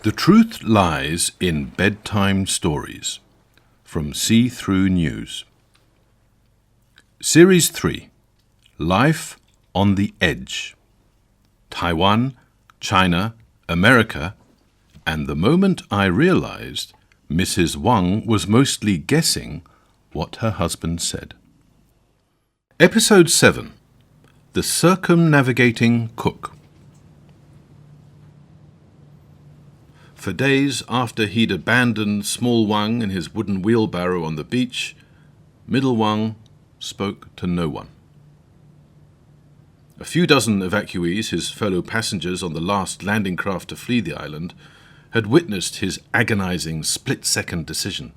The truth lies in bedtime stories. From See Through News. Series 3. Life on the Edge. Taiwan, China, America, and the moment I realized Mrs. Wang was mostly guessing what her husband said. Episode 7. The Circumnavigating Cook. For days after he'd abandoned Small Wang in his wooden wheelbarrow on the beach, Middle Wang spoke to no one. A few dozen evacuees, his fellow passengers on the last landing craft to flee the island, had witnessed his agonizing split-second decision.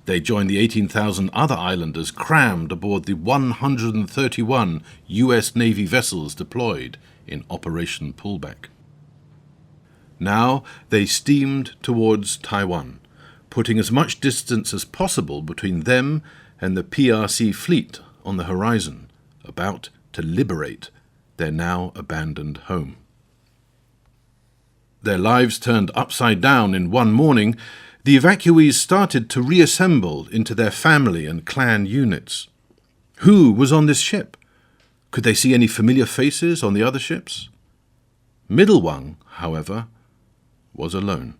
They joined the 18,000 other islanders crammed aboard the 131 U.S. Navy vessels deployed in Operation Pullback. Now they steamed towards Taiwan, putting as much distance as possible between them and the PRC fleet on the horizon, about to liberate their now abandoned home. Their lives turned upside down in one morning, the evacuees started to reassemble into their family and clan units. Who was on this ship? Could they see any familiar faces on the other ships? Middle Wang, however, was alone.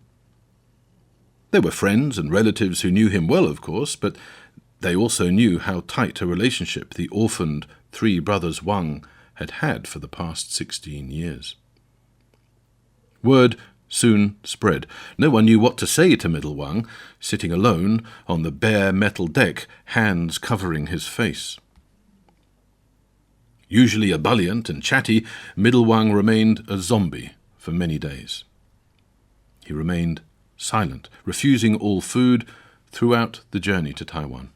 There were friends and relatives who knew him well, of course, but they also knew how tight a relationship the orphaned three brothers Wang had had for the past 16 years. Word soon spread. No one knew what to say to Middle Wang, sitting alone on the bare metal deck, hands covering his face. Usually ebullient and chatty, Middle Wang remained a zombie for many days. He remained silent, refusing all food throughout the journey to Taiwan.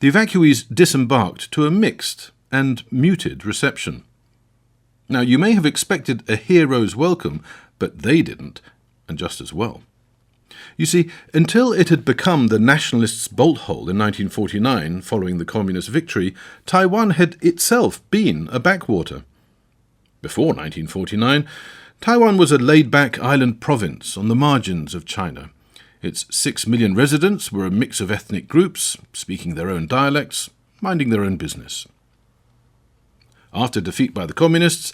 The evacuees disembarked to a mixed and muted reception. Now, you may have expected a hero's welcome, but they didn't, and just as well. You see, until it had become the nationalists' bolt hole in 1949, following the communist victory, Taiwan had itself been a backwater. Before 1949, Taiwan was a laid-back island province on the margins of China. Its 6 million residents were a mix of ethnic groups, speaking their own dialects, minding their own business. After defeat by the communists,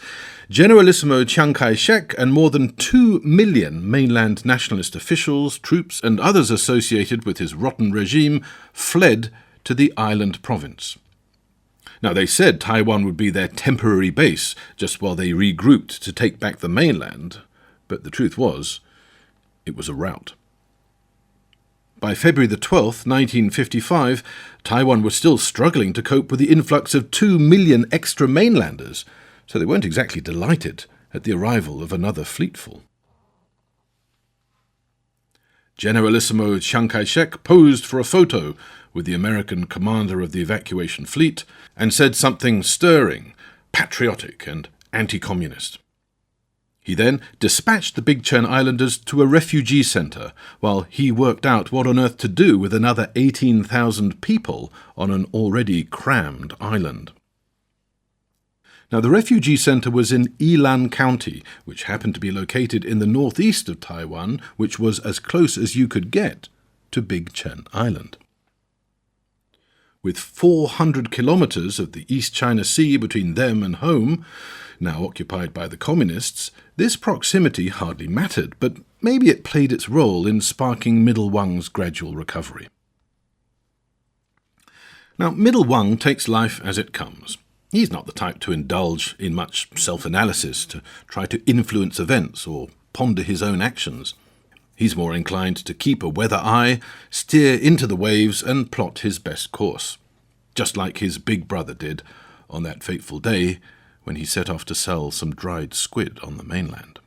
Generalissimo Chiang Kai-shek and more than 2 million mainland nationalist officials, troops, and others associated with his rotten regime fled to the island province. Now, they said Taiwan would be their temporary base just while they regrouped to take back the mainland, but the truth was, it was a rout. By February the 12th, 1955, Taiwan was still struggling to cope with the influx of 2 million extra mainlanders, so they weren't exactly delighted at the arrival of another fleetful. Generalissimo Chiang Kai-shek posed for a photo with the American commander of the evacuation fleet and said something stirring, patriotic and anti-communist. He then dispatched the Big Chen Islanders to a refugee centre while he worked out what on earth to do with another 18,000 people on an already crammed island. Now, the refugee centre was in Yilan County, which happened to be located in the northeast of Taiwan, which was as close as you could get to Big Chen Island. With 400 kilometres of the East China Sea between them and home, now occupied by the communists, this proximity hardly mattered, but maybe it played its role in sparking Middle Wang's gradual recovery. Now, Middle Wang takes life as it comes. He's not the type to indulge in much self-analysis, to try to influence events or ponder his own actions. He's more inclined to keep a weather eye, steer into the waves, and plot his best course, just like his big brother did on that fateful day when he set off to sell some dried squid on the mainland.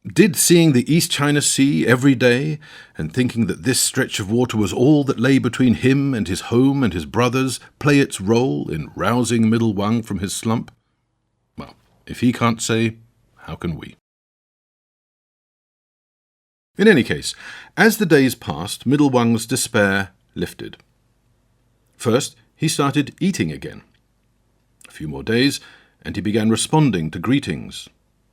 Did seeing the East China Sea every day and thinking that this stretch of water was all that lay between him and his home and his brothers play its role in rousing Middle Wang from his slump? Well, if he can't say, how can we? In any case, as the days passed, Middle Wang's despair lifted. First, he started eating again. A few more days, and he began responding to greetings.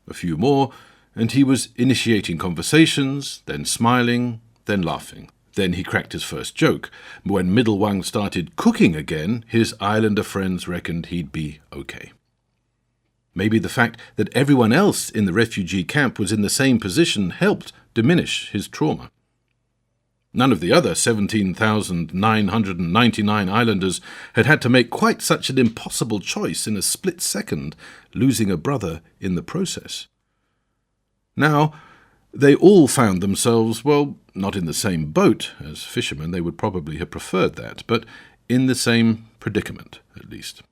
A few more, and he was initiating conversations, then smiling, then laughing. Then he cracked his first joke. When Middle Wang started cooking again, his islander friends reckoned he'd be okay. Maybe the fact that everyone else in the refugee camp was in the same position helped diminish his trauma. None of the other 17,999 islanders had to make quite such an impossible choice in a split second, losing a brother in the process. Now, they all found themselves, well, not in the same boat. As fishermen, they would probably have preferred that, but in the same predicament, at least.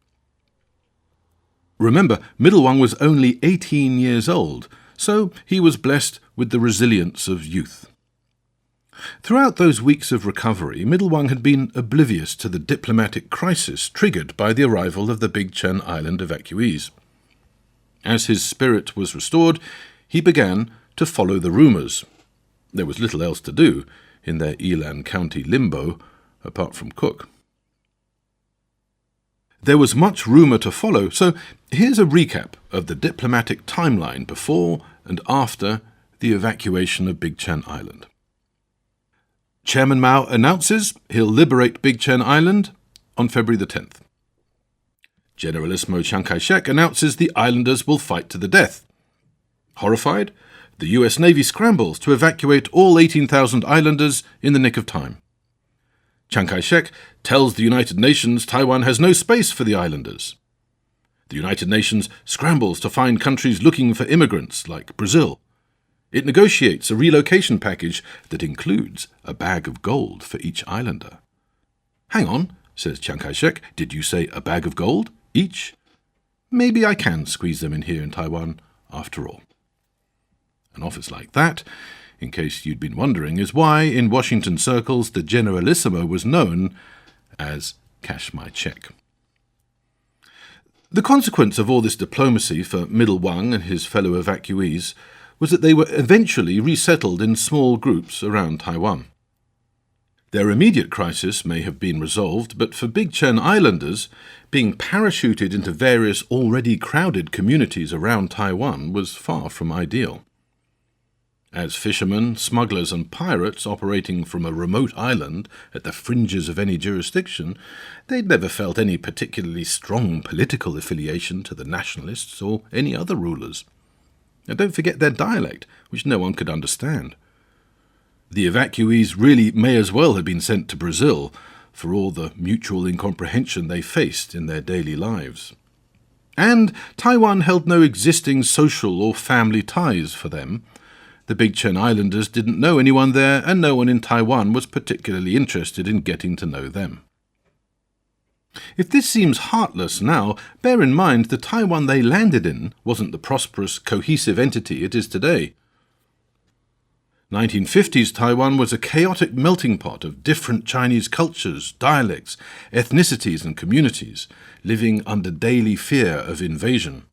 Remember, Middle Wang was only 18 years old, so he was blessed with the resilience of youth. Throughout those weeks of recovery, Middle Wang had been oblivious to the diplomatic crisis triggered by the arrival of the Big Chen Island evacuees. As his spirit was restored, he began to follow the rumours. There was little else to do in their Yilan County limbo, apart from cook. There was much rumour to follow, so here's a recap of the diplomatic timeline before and after the evacuation of Big Chen Island. Chairman Mao announces he'll liberate Big Chen Island on February the 10th. Generalissimo Chiang Kai-shek announces the islanders will fight to the death. Horrified, the US Navy scrambles to evacuate all 18,000 islanders in the nick of time. Chiang Kai-shek tells the United Nations Taiwan has no space for the islanders. The United Nations scrambles to find countries looking for immigrants, like Brazil. It negotiates a relocation package that includes a bag of gold for each islander. "Hang on," says Chiang Kai-shek, "did you say a bag of gold, each? Maybe I can squeeze them in here in Taiwan, after all." An office like that, in case you'd been wondering, is why in Washington circles the Generalissimo was known as "cash my check." The consequence of all this diplomacy for Middle Wang and his fellow evacuees was that they were eventually resettled in small groups around Taiwan. Their immediate crisis may have been resolved, but for Big Chen Islanders, being parachuted into various already crowded communities around Taiwan was far from ideal. As fishermen, smugglers and pirates operating from a remote island at the fringes of any jurisdiction, they'd never felt any particularly strong political affiliation to the nationalists or any other rulers. And don't forget their dialect, which no one could understand. The evacuees really may as well have been sent to Brazil, for all the mutual incomprehension they faced in their daily lives. And Taiwan held no existing social or family ties for them. The Big Chen Islanders didn't know anyone there, and no one in Taiwan was particularly interested in getting to know them. If this seems heartless now, bear in mind the Taiwan they landed in wasn't the prosperous, cohesive entity it is today. 1950s Taiwan was a chaotic melting pot of different Chinese cultures, dialects, ethnicities and communities, living under daily fear of invasion.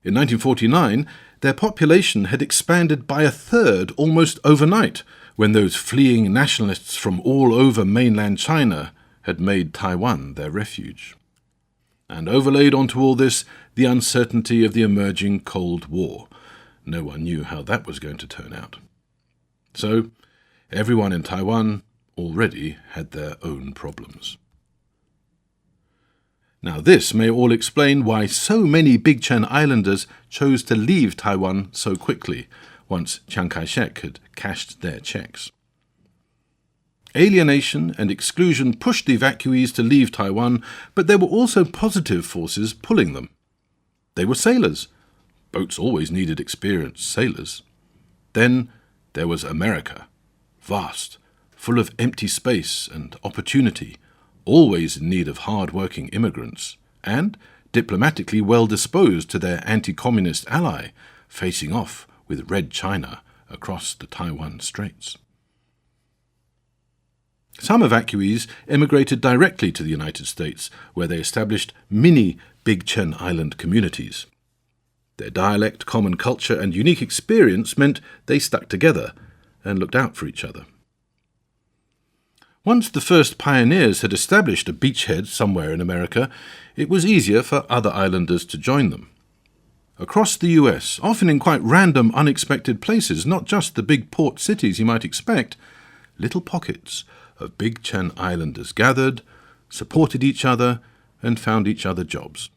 In 1949, their population had expanded by a third almost overnight, when those fleeing nationalists from all over mainland China had made Taiwan their refuge. And overlaid onto all this, the uncertainty of the emerging Cold War. No one knew how that was going to turn out. So, everyone in Taiwan already had their own problems. Now this may all explain why so many Big Chen Islanders chose to leave Taiwan so quickly, once Chiang Kai-shek had cashed their checks. Alienation and exclusion pushed the evacuees to leave Taiwan, but there were also positive forces pulling them. They were sailors. Boats always needed experienced sailors. Then there was America, vast, full of empty space and opportunity, always in need of hard-working immigrants, and diplomatically well-disposed to their anti-communist ally, facing off with Red China across the Taiwan Straits. Some evacuees emigrated directly to the United States, where they established mini Big Chen Island communities. Their dialect, common culture, and unique experience meant they stuck together and looked out for each other. Once the first pioneers had established a beachhead somewhere in America, it was easier for other islanders to join them. across the US, often in quite random, unexpected places, not just the big port cities you might expect, little pockets of Big Chen Islanders gathered, supported each other, and found each other jobs.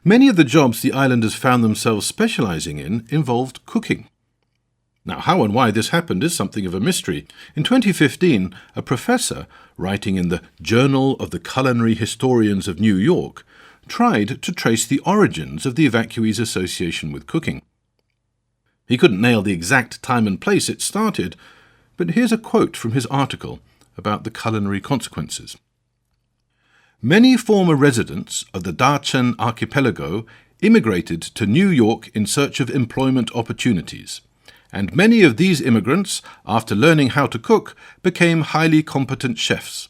Many of the jobs the islanders found themselves specializing in involved cooking. Now, how and why this happened is something of a mystery. In 2015, a professor, writing in the Journal of the Culinary Historians of New York, tried to trace the origins of the evacuees' association with cooking. He couldn't nail the exact time and place it started, but here's a quote from his article about the culinary consequences. Many former residents of the Dachen archipelago immigrated to New York in search of employment opportunities, and many of these immigrants, after learning how to cook, became highly competent chefs.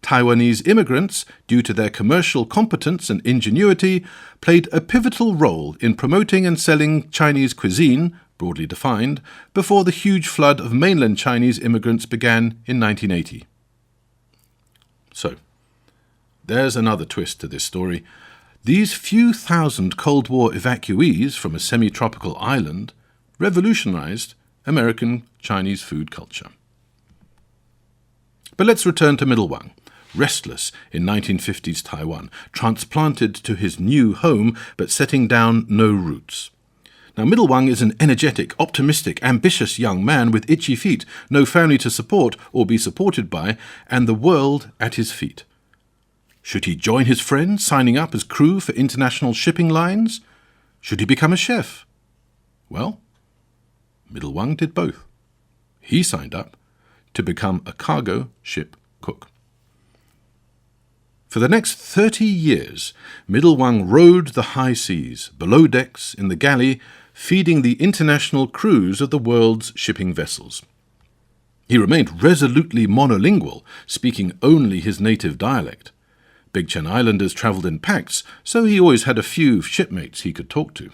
Taiwanese immigrants, due to their commercial competence and ingenuity, played a pivotal role in promoting and selling Chinese cuisine, broadly defined, before the huge flood of mainland Chinese immigrants began in 1980. So, there's another twist to this story. These few thousand Cold War evacuees from a semi-tropical island revolutionized American Chinese food culture. But let's return to Middle Wang, restless in 1950s Taiwan, transplanted to his new home but setting down no roots. Now, Middle Wang is an energetic, optimistic, ambitious young man with itchy feet, no family to support or be supported by, and the world at his feet. Should he join his friends, signing up as crew for international shipping lines? Should he become a chef? Well, Middle Wang did both. He signed up to become a cargo ship cook. For the next 30 years, Middle Wang rode the high seas, below decks, in the galley, feeding the international crews of the world's shipping vessels. He remained resolutely monolingual, speaking only his native dialect. Big Chen Islanders travelled in packs, so he always had a few shipmates he could talk to.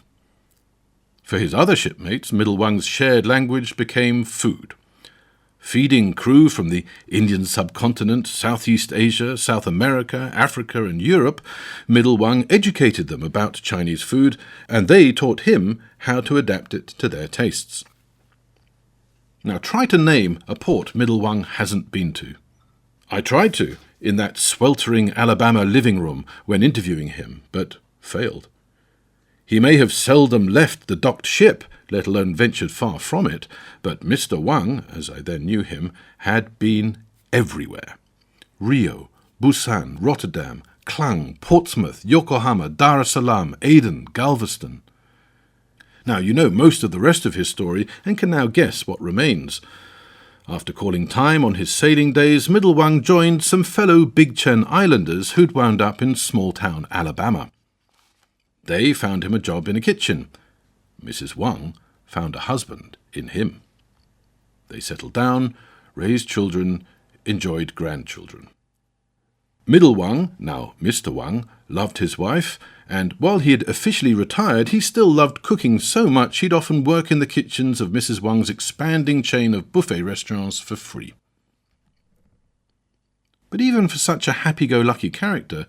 For his other shipmates, Middle Wang's shared language became food. Feeding crew from the Indian subcontinent, Southeast Asia, South America, Africa, and Europe, Middle Wang educated them about Chinese food, and they taught him how to adapt it to their tastes. Now try to name a port Middle Wang hasn't been to. I tried to, in that sweltering Alabama living room when interviewing him, but failed. He may have seldom left the docked ship, let alone ventured far from it, but Mr. Wang, as I then knew him, had been everywhere. Rio, Busan, Rotterdam, Klang, Portsmouth, Yokohama, Dar es Salaam, Aden, Galveston. Now you know most of the rest of his story and can now guess what remains. After calling time on his sailing days, Middle Wang joined some fellow Big Chen Islanders who'd wound up in small-town Alabama. They found him a job in a kitchen. Mrs. Wang found a husband in him. They settled down, raised children, enjoyed grandchildren. Middle Wang, now Mr. Wang, loved his wife, and while he had officially retired, he still loved cooking so much he'd often work in the kitchens of Mrs. Wang's expanding chain of buffet restaurants for free. But even for such a happy-go-lucky character,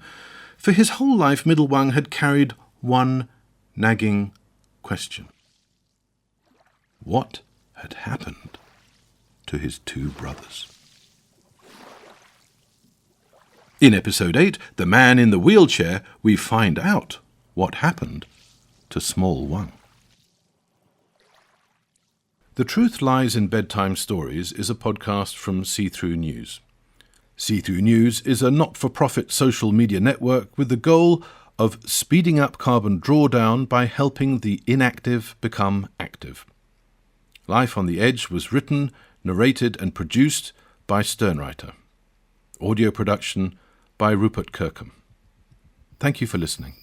for his whole life Middle Wang had carried one nagging question. What had happened to his two brothers? In Episode 8, The Man in the Wheelchair, we find out what happened to Small Wang. The Truth Lies in Bedtime Stories is a podcast from See-Through News. See-Through News is a not-for-profit social media network with the goal of speeding up carbon drawdown by helping the inactive become active. Life on the Edge was written, narrated and produced by SternWriter. Audio production by Rupert Kirkham. Thank you for listening.